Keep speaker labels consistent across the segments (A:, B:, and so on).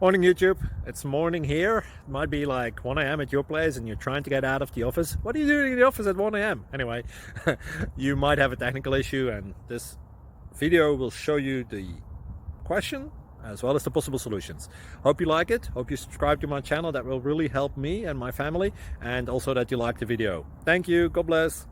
A: Morning YouTube, it's morning here. It might be like 1 a.m. at your place and you're trying to get out of the office. What are you doing in the office at 1 a.m.? Anyway, you might have a technical issue and this video will show you the question as well as the possible solutions. Hope you like it, hope you subscribe to my channel. That will really help me and my family, and also that you like the video. Thank you, God bless.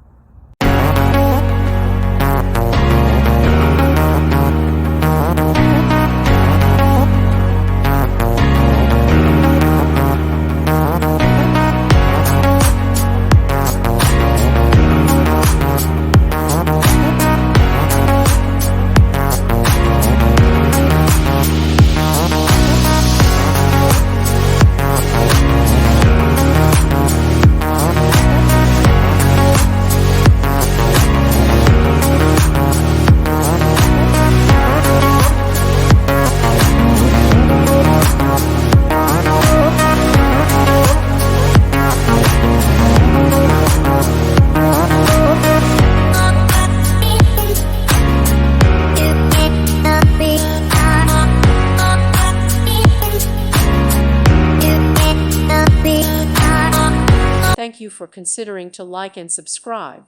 B: Thank you for considering to like and subscribe.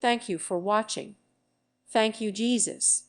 B: Thank you for watching. Thank you, Jesus.